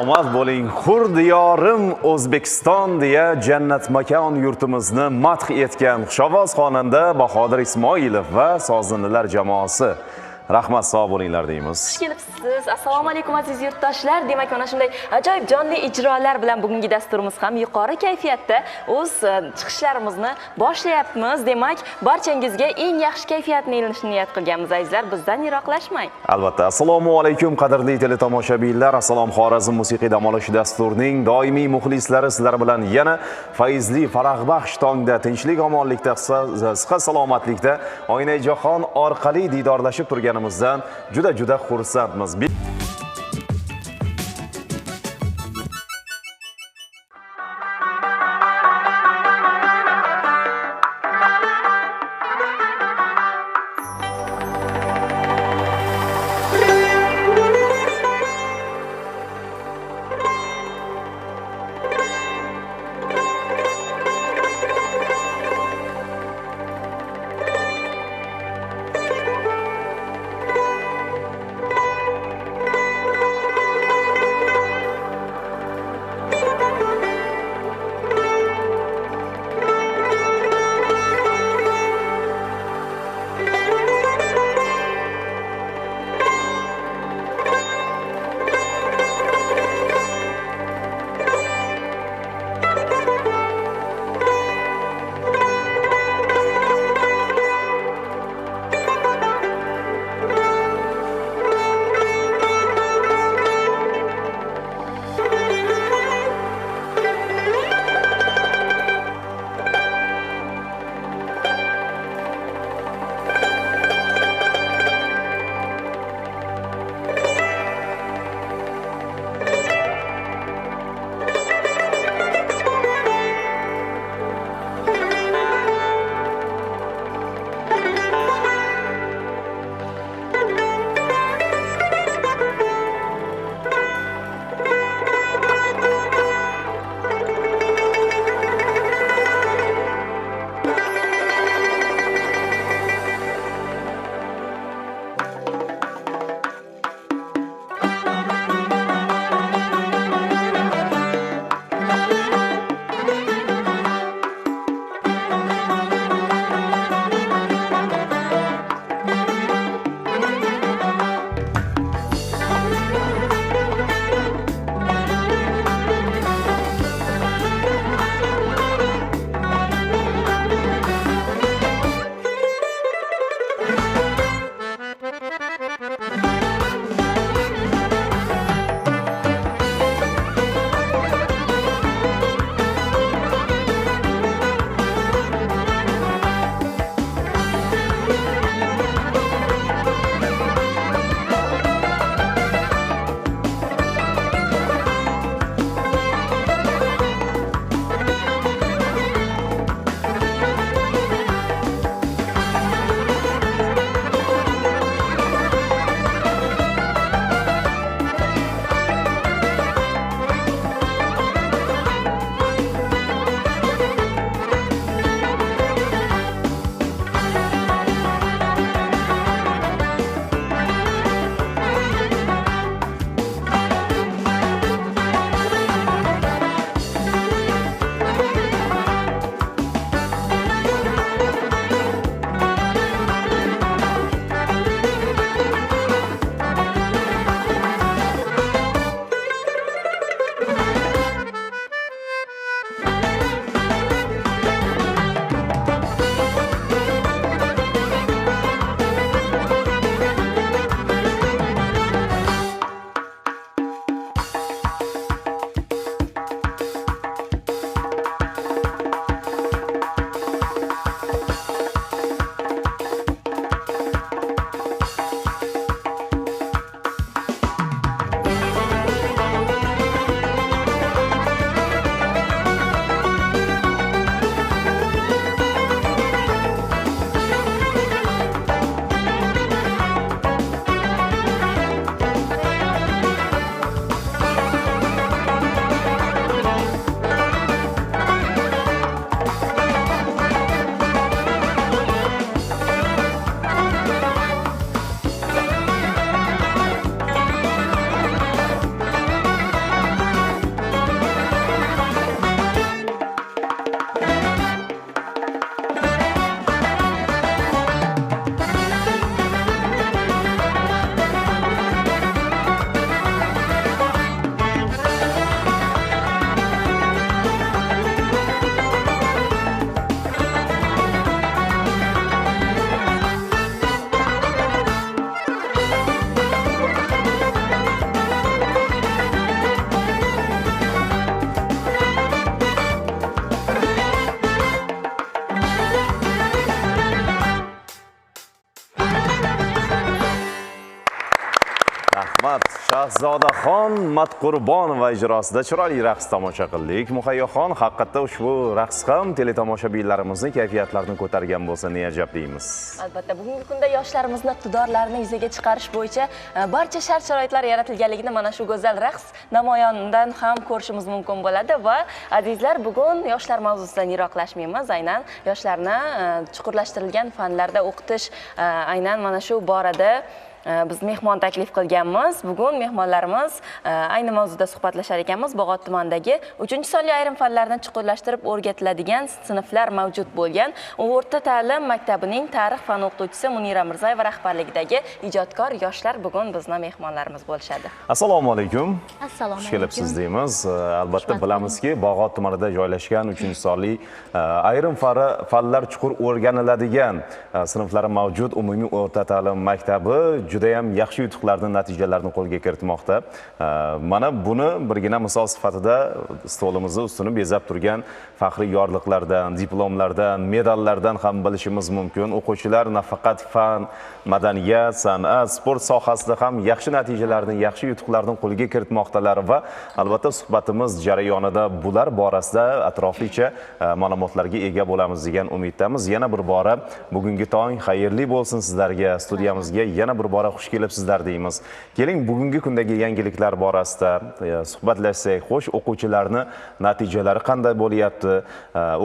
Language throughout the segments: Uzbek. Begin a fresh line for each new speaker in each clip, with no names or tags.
Salomat bo'ling. Hur diyorim O'zbekiston deya jannat makon yurtimizni madh etgan xushovoz xonanda Bahodir Ismoilov va sozinalar jamoasi. Rahmat, sog' bo'linglar deymiz.
Xush kelibsiz. Assalomu alaykum aziz yurtdoshlar. Demak, mana shunday ajoyib jonli ijrolar bilan bugungi dasturimiz ham yuqori kayfiyatda o'z chiqishlarimizni boshlayapmiz. Demak, barchangizga eng yaxshi kayfiyatni ilinishni niyat qilganmiz azizlar. Bizdan yiroqlashmang.
Albatta. Assalomu alaykum qadrli teletomoshabinlar. Assalom Xorazm musiqiy dam olish dasturining doimiy muxlislari, sizlar bilan yana fayzli, farag'baxsh tongda, tinchlik, omonlikda, sihat salomatlikda Oynai jahon orqali diydorlashib turganimizdan juda xursandmiz. Shahzodaxon Matqurbonova ijrosida chiroyli raqs tomosha qildik. Muhayyoxon, haqiqatda ushbu raqs ham teletomoshabinlarimizning kayfiyatlarini ko'targan bo'lsa, ne ajab deymiz.
Albatta, bugungi kunda yoshlarimizni iqtidorlarini yuzaga chiqarish bo'yicha barcha shart-sharoitlar yaratilganligini mana shu go'zal raqs namoyonidan ham ko'rishimiz mumkin bo'ladi va azizlar, bugun yoshlar mavzusidan yiroqlashmaymiz. Aynan yoshlarni chuqurlashtirilgan fanlarda o'qitish aynan mana shu borada biz mehmon taklif qilganmiz. Bugun mehmonlarimiz ayni mavzuda suhbatlashar ekanmiz. Bog'ot tumanidagi 3-sonli ayrim fanlarni chuqurlashtirib o'rgatiladigan sinflar mavjud bo'lgan o'rta ta'lim maktabining tarix fan o'qituvchisi Munira Mirzayeva rahbarligidagi ijodkor yoshlar bugun bizning mehmonlarimiz bo'lishadi.
Assalomu alaykum.
Assalomu alaykum.
Xush kelibsiz deymiz. Albatta bilamizki, Bog'ot tumanida joylashgan 3-sonli ayrim fanlar chuqur o'rganiladigan sinflari mavjud umumiy o'rta ta'lim maktabi juda ham yaxshi yutuqlarni, natijalarini qo'lga kiritmoqda. Mana buni birgina misol sifatida stolimizni ustini bezab turgan faxriy yorliqlardan, diplomlardan, medallardan ham bilishimiz mumkin. O'quvchilar nafaqat fan, madaniyat, san'at, sport sohasida ham yaxshi natijalarni, yaxshi yutuqlarni qo'lga kiritmoqdalar va albatta suhbatimiz jarayonida bular borasida atroflicha ma'lumotlarga ega bo'lamiz degan umiddamiz. Yana bir bora bugungi tong xayrli bo'lsin sizlarga. Studiyamizga yana bir bora xush kelibsizlar deymiz. Keling, bugungi kundagi yangiliklar borasida suhbatlashsak. Xo'sh, o'quvchilarning natijalari qanday bo'lyapti?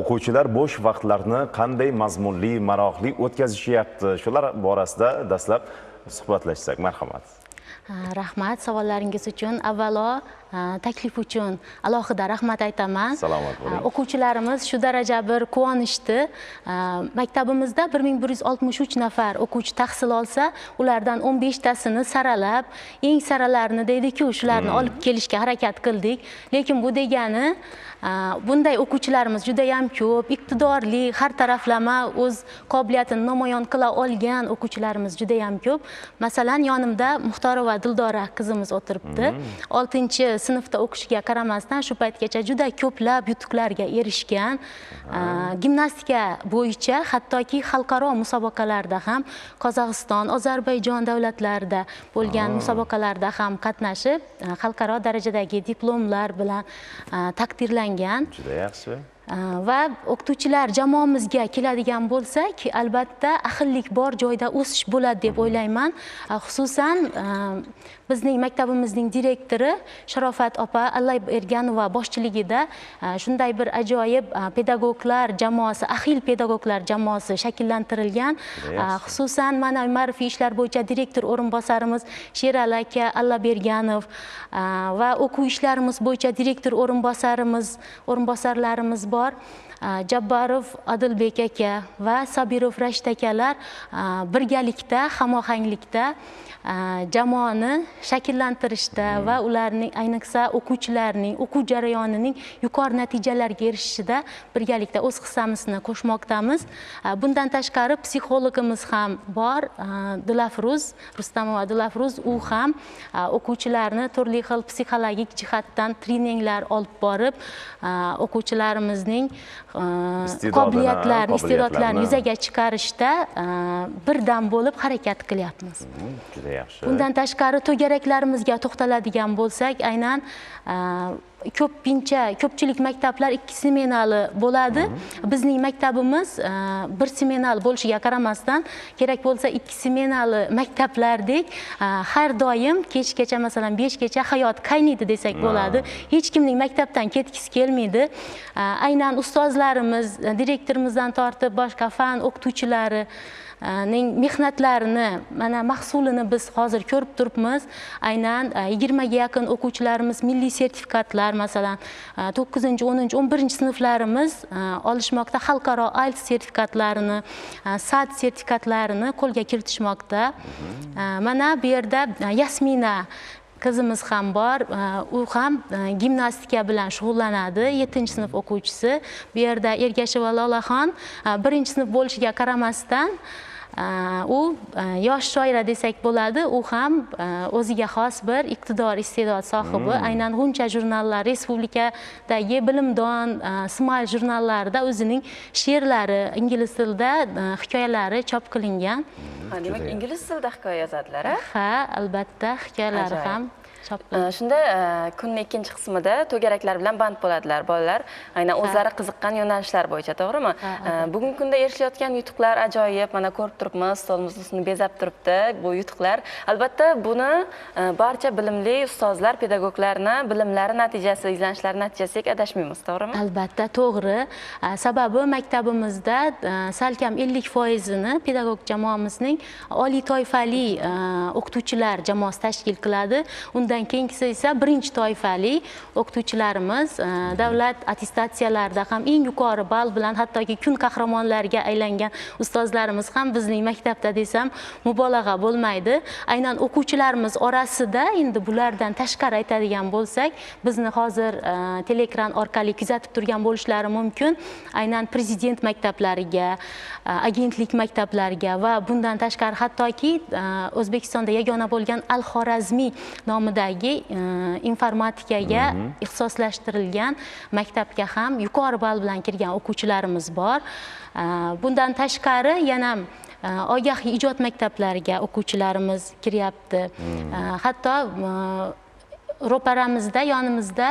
O'quvchilar bo'sh vaqtlarini qanday mazmunli, maroqli o'tkazishyapti? Shular borasida dastlab suhbatlashsak, marhamat.
Rahmat savollaringiz uchun. Avvalo taklif uchun alohida rahmat aytaman.
Salomat bo'ling.
O'quvchilarimiz shu daraja bir quvonishdi. Maktabimizda 1163 nafar o'quvchi tahsil olsa, ulardan 15 tasini saralab, eng saralarini deydi-ku, shularni olib kelishga harakat qildik. Lekin bu degani bunday o'quvchilarimiz juda ham ko'p, iqtidorli, har taraflama o'z qobiliyatini namoyon qila olgan o'quvchilarimiz juda ham ko'p. Masalan, yonimda Muxtorova Dildora qizimiz o'tiribdi. 6-sinfda o'qishiga qaramasdan shu paytgacha juda ko'plab yutuqlarga erishgan. Gimnastika bo'yicha hattoki xalqaro musobaqalarda ham Qozog'iston, Ozarbayjon davlatlarida bo'lgan musobaqalarda ham qatnashib, xalqaro darajadagi diplomlar bilan taqdirlangan.
Juda yaxshi.
Va o'qituvchilar jamoamizga keladigan bo'lsak, albatta ahillik bor joyda o'sish bo'ladi deb o'ylayman. Xususan bizning maktabimizning direktori Sharofat opa Allayberganova boshchiligida shunday bir ajoyib pedagoglar jamoasi, ahil pedagoglar jamoasi shakllantirilgan. Xususan mana ma'rifiy ishlar bo'yicha direktor o'rinbosarimiz Sherali aka Allayberganov va o'quv ishlarimiz bo'yicha direktor o'rinbosarlarimiz bor. Jabbarov Adilbek aka va Sabirov Rashid akalar birgalikda, hamohanglikda jamoani shakllantirishda va ularning, ayniqsa o'quvchilarning o'quv jarayonining yuqori natijalarga erishishida birgalikda o'z hissamizni qo'shmoqdamiz. Bundan tashqari psixologimiz ham bor, Dilafruz Rustamova Dilafruz, u ham o'quvchilarni turli xil psixologik jihatdan treninglar olib borib, o'quvchilarimizning qobiliyatlarini, iste'dodlarini yuzaga chiqarishda birdam bo'lib harakat qilyapmiz.
Juda yaxshi.
Bundan tashqari to'garaklarimizga to'xtaladigan bo'lsak, aynan ko'pchilik maktablar 2 smenali bo'ladi. Bizning maktabimiz 1 smenal bo'lishiga qaramasdan, kerak bo'lsa 2 smenali maktablardek har doim kechgacha, masalan 5 gacha hayot qaynaydi desak bo'ladi. Hech kimning maktabdan ketgisi kelmaydi. Aynan ustozlarimiz, direktorimizdan tortib boshqa fan o'qituvchilari mehnatlarini, mana mahsulini biz hozir ko'rib turibmiz. Aynan 20 ga yaqin o'quvchilarimiz milliy sertifikatlar, masalan 9-10, 11-sinflarimiz olishmoqda, xalqaro IELTS sertifikatlarini, SAT sertifikatlarini qo'lga kiritishmoqda. Mana bu yerda Yasmina qizimiz ham bor. U ham gimnastika bilan shug'ullanadi, 7-sinf o'quvchisi. Bu yerda Ergasheva Lolaxon 1-sinf bo'lishiga qaramasdan u yosh shoira desak bo'ladi. U ham o'ziga xos bir iqtidor, iste'dod sohibi. Aynan G'uncha jurnallar, respublikadagi Bilimdon, Smile jurnallarida o'zining she'rlari, ingliz tilida hikoyalari chop qilingan.
Demak, ingliz tilida hikoya yozadilar,
ha, albatta, hikoyalari ham chop qilib.
Shunda kunning ikkinchi qismida to'garaklar bilan band bo'ladilar bolalar. Aynan o'zlari qiziqqan yo'nalishlar bo'yicha, to'g'rimi? Bugungi kunda erishilayotgan yutuqlar ajoyib. Mana ko'rib turibmiz, stolimizni ustini bezab turibdi bu yutuqlar. Albatta, buni barcha bilimli ustozlar, pedagoglarni bilimlari natijasi, izlanishlari natijasiga adashmaymiz, to'g'rimi?
Albatta, to'g'ri. Sababi maktabimizda salkam 50%ni pedagog jamoamizning oliy toifali o'qituvchilar jamoasi tashkil qiladi. Undan keyingisi esa birinchi toifali o'qituvchilarimiz davlat attestatsiyalarida ham eng yuqori ball bilan hattoki kun qahramonlariga aylangan ustozlarimiz ham bizning maktabda desam mubolag'a bo'lmaydi. Aynan o'quvchilarimiz orasida endi bulardan tashqari aytadigan bo'lsak, bizni hozir teleekran orqali kuzatib turgan bo'lishlari mumkin. Aynan prezident maktablariga, agentlik maktablariga va bundan tashqari hattoki O'zbekistonda yagona bo'lgan Al-Xorazmiy nomidagi informatikaga ixtisoslashtirilgan maktabga ham yuqori ball bilan kirgan o'quvchilarimiz bor. Bundan tashqari yana Ogahiy ijod maktablariga o'quvchilarimiz kiryapti. Hatto ro'paramizda, yonimizda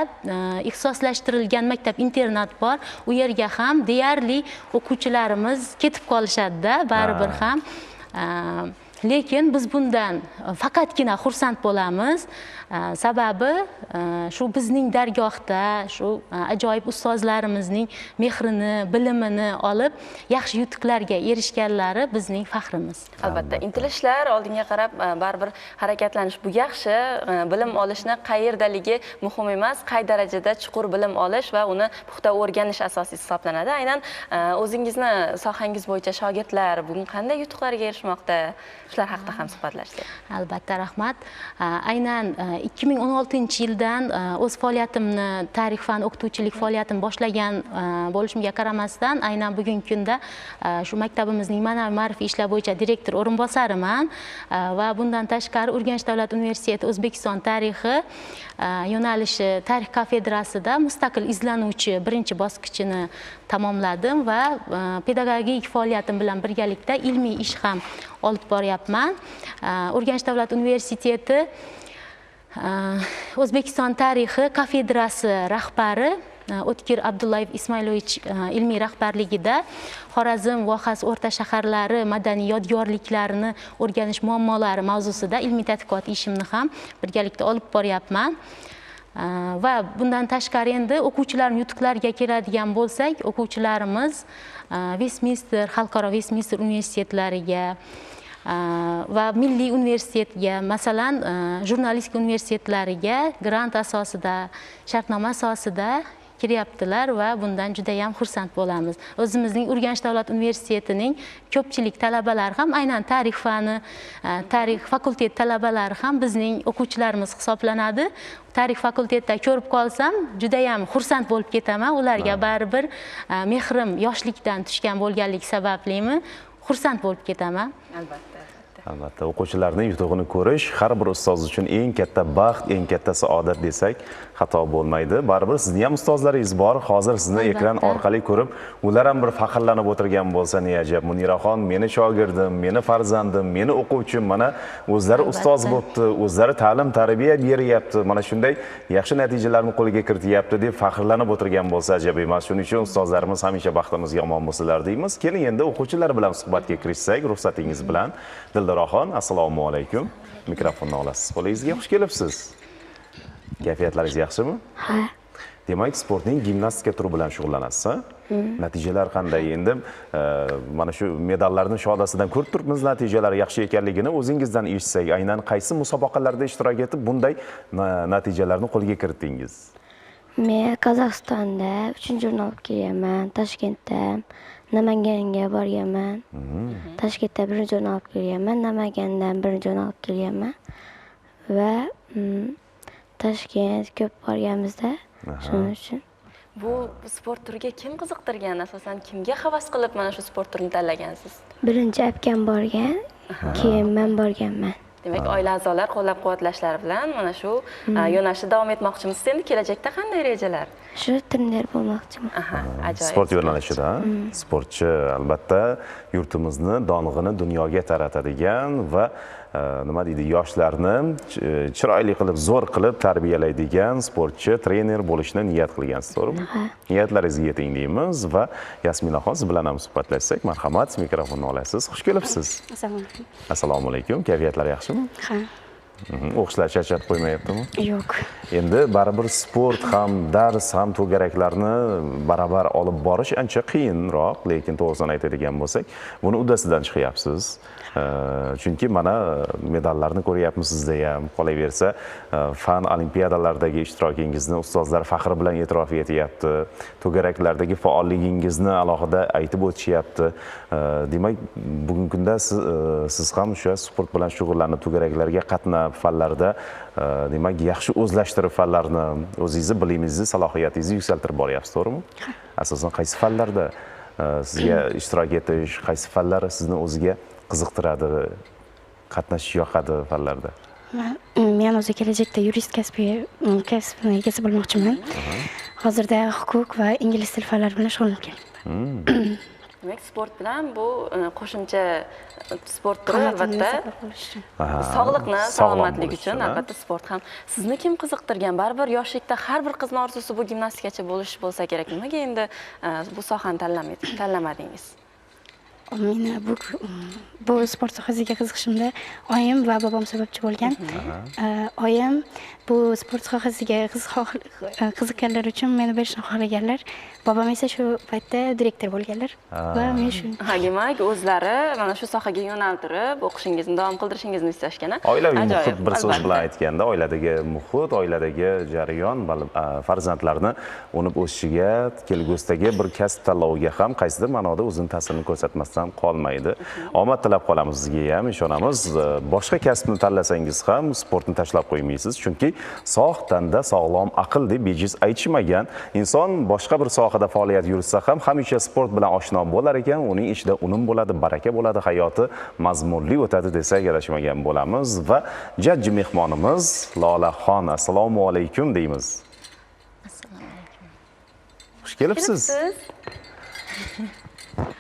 ixtisoslashtirilgan maktab internat bor. U yerga ham deyarli o'quvchilarimiz ketib qolishadi-da, baribir ham. Lekin biz bundan faqatgina xursand bo'lamiz. Sababi shu bizning dargohda shu ajoyib ustozlarimizning mehrini, bilimini olib yaxshi yutuqlarga erishganlari bizning faxrimiz.
Albatta, intilishlar oldinga qarab baribir harakatlanish bu yaxshi. Bilim olishni qayerdaligi muhim emas, qay darajada chuqur bilim olish va uni puxta o'rganish asosiy hisoblanadi. Aynan o'zingizni sohangiz bo'yicha shogirdlar bugun qanday yutuqlarga erishmoqda? Shular haqida ham suhbatlashdik.
Albatta, rahmat. Aynan 2016-yildan o'z faoliyatimni, tarix fan o'qituvchilik faoliyatimni boshlagan bo'lishimga qaramasdan, aynan bugungi kunda shu maktabimizning ma'naviy ma'rifiy ishlar bo'yicha direktor o'rinbosariman va bundan tashqari Urganch davlat universiteti O'zbekiston tarixi yo'nalishi tarix kafedrasida mustaqil izlanuvchi birinchi bosqichini tamomladim va pedagogik faoliyatim bilan birgalikda ilmiy ish ham olib boryapman. Urganch davlat universiteti O'zbekiston tarixi kafedrasi rahbari O'tkir Abdullayev Ismailovich ilmiy rahbarligida Xorazm vohasi o'rta shaharlari madaniy yodgorliklarini o'rganish muammolari mavzusida ilmiy tadqiqot ishimni ham birgalikda olib boryapman. Va bundan tashqari endi o'quvchilarning yutuqlariga keladigan bo'lsak, o'quvchilarimiz Westminster, xalqaro Westminster universitetlariga va milliy universitetga, masalan, jurnalistika universitetlariga grant asosida, shartnoma asosida kiryaptilar va bundan juda ham xursand bo'lamiz. O'zimizning Urganch davlat universitetining ko'pchilik talabalari ham aynan tarix fani, tarix fakultet talabalari ham bizning o'quvchilarimiz hisoblanadi. Tarix fakultetida ko'rib qolsam, juda ham xursand bo'lib ketaman. Ularga baribir mehrim yoshlikdan tushgan bo'lganligi sabablimi xursand bo'lib ketaman.
Albatta.
Albatta, o'quvchilarning yutug'ini ko'rish har bir ustoz uchun eng katta baxt, eng katta saodat desak xato bo'lmaydi. Baribir sizning ham ustozlaringiz bor. Hozir sizni ekran orqali ko'rib, ular ham bir faxrlanib o'tirgan bo'lsa ne ajab. Muniraxon meni shogirdim, meni farzandim, meni o'quvchim, mana o'zlari ustoz bo'libdi, o'zlari ta'lim tarbiya beryapti. Mana shunday yaxshi natijalarni qo'lga kirityapti deb faxrlanib o'tirgan bo'lsa ajab emas. Shuning uchun ustozlarimiz hamisha baxtimizga omon bo'lsalar deymiz. Keling endi o'quvchilar bilan suhbatga kirishsak, ruxsatingiz bilan. Dildoraxon, assalomu alaykum. Mikrofonni olasiz. Qo'lingizga xush kelibsiz. Kayfiyatlaringiz yaxshimi?
Ha.
Demak, sportning gimnastika turi bilan shug'ullanasiz, ha? Natijalar qanday? Endi mana shu medallarning shodasidan ko'rib turibmiz, natijalar yaxshi ekanligini. O'zingizdan eshitsak, aynan qaysi musobaqalarda ishtirok etib bunday natijalarni qo'lga kiritdingiz?
Men Qozog'istonda 3-o'rin olib kelganman, Toshkentda, Namanganga borganman. Toshkentda 1-o'rin olib kelganman, Namangandan 1-o'rin olib kelganman va Toshkent ko'p borganmizda. Shuning uchun
Bu sport turiga kim qiziqtirgan? Asosan kimga havas qilib mana shu sport turini tanlagansiz?
birinchi akam borgan, keyin men borganman.
Demak, oila a'zolar qo'llab-quvvatlashlari bilan mana shu yo'nalishda davom etmoqchimisiz? Endi kelajakda qanday rejalar?
Shu trener bo'lmoqchiman.
Aha, ajoyib.
Sport yo'nalishida. Sportchi albatta yurtimizni dong'ini dunyoga taratadigan va nima deydi, yoshlarni chiroyli qilib, zo'r qilib tarbiyalaydigan sportchi, trener bo'lishni niyat qilgansiz, to'g'rimi? Niyatlaringizga yeting deymiz va Yasminaxon, siz bilan ham suhbatlashsak, marhamat, mikrofonni olasiz. Xush kelibsiz.
Assalomu alaykum.
Assalomu alaykum. Kayfiyatlar yaxshimi?
Ha,
O'qishlar charchatib qo'ymayaptimi?
yo'q.
Endi baribir sport ham, dars ham, to'garaklarni barabar olib borish ancha qiyinroq, lekin to'g'risini aytadigan bo'lsak, buni uddasidan chiqyapsiz. Chunki mana medallarni ko'ryapmiz sizda ham. Qolaversa, fan olimpiadalardagi ishtirokingizni ustozlar faxr bilan e'tirof etyapti. To'garaklardagi faolligingizni alohida aytib o'tishyapti. Demak, bugungi kunda siz ham o'sha sport bilan shug'ullanib, to'garaklarga qatnab, fanlarda demak, yaxshi o'zlashtirib fanlarni, o'zingizni bilimingizni, salohiyatingizni yuksaltirib boryapsiz, to'g'rimi? Asosan qaysi fanlarda sizga ishtirok etish, qaysi fanlar sizni o'ziga qiziqtiradi, qatnashish yoqadi fanlarda?
Men o'zi kelajakda yurist kasbini egasi bo'lmoqchiman. Hozirda huquq va ingliz tili fanlari bilan shug'ullanib
Demak, sport bilan bu qo'shimcha sport turi albatta sog'liqni, salomatlik uchun albatta sport ham. Sizni kim qiziqtirgan? Baribir yoshlikda har bir qizning orzusi bu gimnastikachi bo'lish bo'lsa kerak. Nimaga endi bu sohani tanlamadingiz?
Meni bu sport sohasiga qiziqishimda oyim va bobom sababchi bo'lgan. Oyim bu sport sohasiga qiziqqanlar uchun meni berishni xohlaganlar. Bobom esa shu paytda direktor bo'lganlar va men shu.
Demak, o'zlari mana shu sohaga yo'naltirib, o'qishingizni davom qildirishingizni istashgan.
Oilaviy muhit, bir so'z bilan aytganda, oiladagi muhit, oiladagi jarayon farzandlarni unib o'sishiga, kelgusidagi bir kasb tanloviga ham qaysidir ma'noda o'zini ta'sirini ko'rsatmasdan qolmaydi. Omad tilab qolamiz sizga ham, ishonamiz. Boshqa kasbni tanlasangiz ham sportni tashlab qo'ymaysiz, chunki sog' tanda sog'lom aql deb bejiz aytishmagan. Inson boshqa bir sohada faoliyat yuritsa ham hamisha sport bilan oshno bo'lar ekan, uning ichida unum bo'ladi, baraka bo'ladi, hayoti mazmunli o'tadi desak adashmagan bo'lamiz. Va jajji mehmonimiz Lolaxon, assalomu alaykum deymiz.
Assalomu alaykum.
Xush kelibsiz.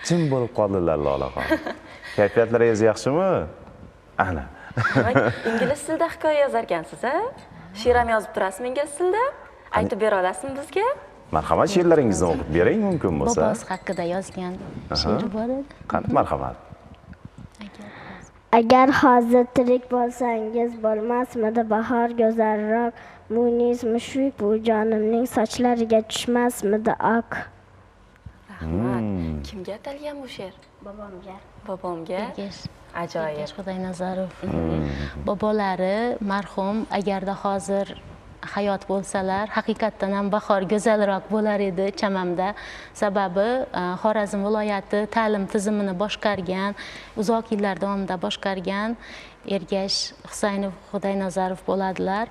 Jim bo'lib qoldilar Lolaxon. Kayfiyatlaringiz yaxshimi? Ana.
Ingliz tilida hikoya yozar ekansiz, a? She'r ham yozib turasizmi ingliz tilida? Aytib bera olasizmi bizga?
Marhamat, she'rlaringizni o'qib bering mumkin bo'lsa.
Bobosi haqida yozgan she'ri bor edi.
Qani, marhamat.
Agar hozir tirik bo'lsangiz bo'lmasmidi bahor go'zalroq, munis mushuk bu jonimning sochlariga tushmasmidi ok.
Rahmat. Kimga atalgan bu she'r?
Bobomga.
Bobomga. Ajoyib.
Xudoynazarov. Bobolari marhum agarda hozir hayot bo'lsalar, haqiqatdan ham bahor go'zalroq bo'lar edi chamamda. Sababi Xorazm viloyati ta'lim tizimini boshqargan, uzoq yillar davomida boshqargan Ergash Husaynov Xudoynazarov bo'ladilar.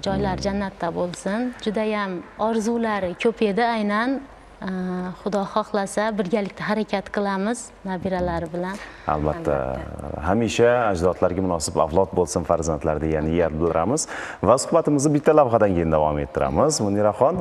Joylari jannatda bo'lsin. Juda ham orzulari ko'p edi aynan. Xudo xohlasa birgalikda harakat qilamiz nabiralari bilan.
Albatta, hamisha ajdodlarga munosib avlod bo'lsin farzandlar degan niyat bildiramiz va suhbatimizni bitta lavhadan keyin davom ettiramiz. Muniraxon,